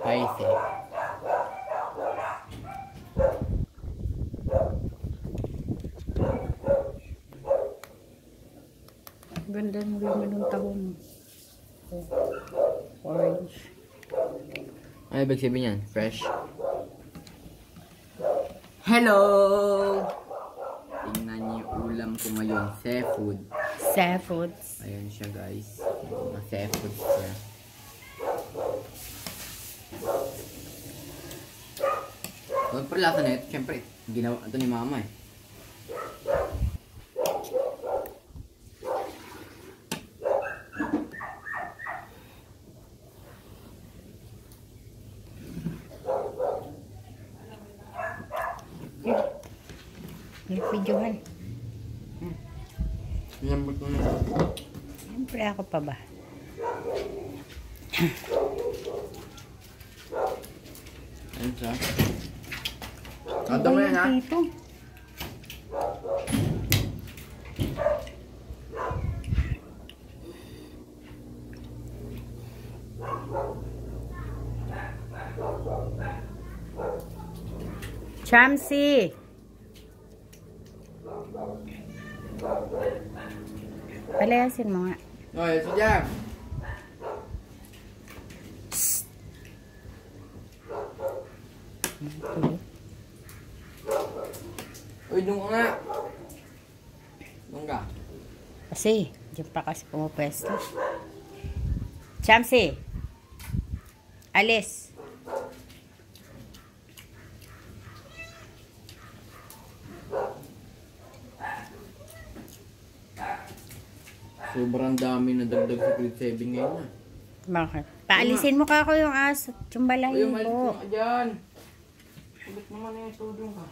Spicy. Ganda ng laman ng tahong. Orange. Ano ibig sabihin yan? Fresh? Hello! Tingnan niyo yung ulam ko ngayon. Seafood. Seafoods. Ayan siya guys. Mga seafood siya. Huwag pa lasa na ito. Siyempre, ginawa ito ni mama eh. Videohan. Lambot mo na. Siyempre ako pa ba? Ayan siya. Kanta mo yan ha? Ito. Chamsi. Palayasin mo nga. Okay, sadya. Uy, doon ka nga. Doon ka. Kasi, diyan pa kasi pumupwesto. Chamsi. Alis. Sobrang dami na dagdag sa grade 7 ngayon na. Bakit? Paalisin mo ka ako yung aso. Chumbalahin Uy, umalis mo. ka dyan. Ulit naman na yung tudong ka.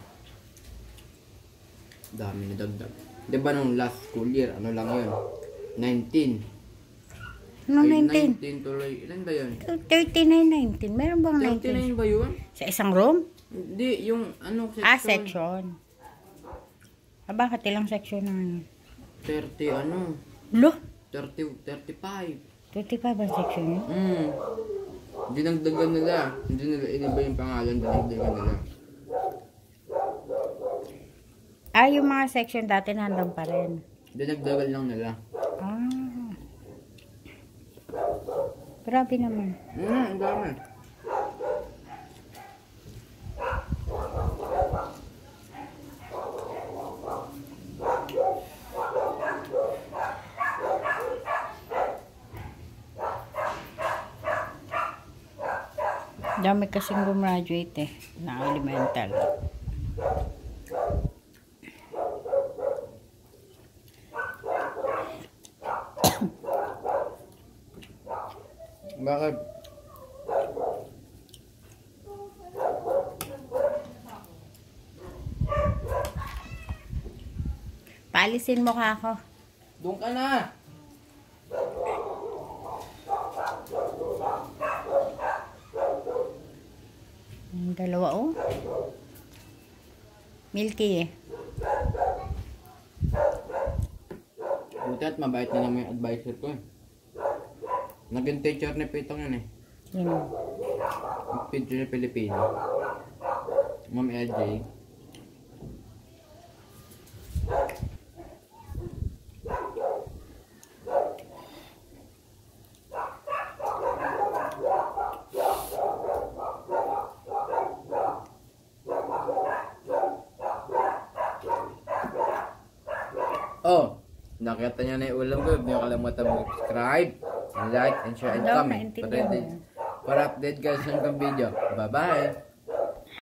Dami na dagdag. Diba nung last school year, ano lang yun? 19. Ano Ay, 19? 19 tuloy. Ilan ba yun? 39, 19. Meron bang 19? 39 ba yun? Sa isang room? Hindi, yung ano section. Ah, section. Ah, bakit ilang section na yun? 30 ano? Lo? 30, 35. 35 ang section yun? Dinagdagan nila. Hindi nila iniba yung pangalan. Dinagdagan nila. Ah, yung mga section dati nandun pa rin. Dinagdagan lang nila. Ah. Grabe naman. Ang dami. Dami kasing gumraduate na elemental. Bakit? Paalisin mo ka ako. Doon ka na! Yung dalawa oh. Milky eh. Buti at mabait na naman yung advisor ko eh. Naging teacher ni Pitong yun eh. Sino? Teacher ni Pilipino. Ma'am LJ. Oh, nakita niya na yung ulam ko. Huwag niyo kalimutan mag-subscribe, like, and share, and comment. Para update guys sa video. Bye-bye!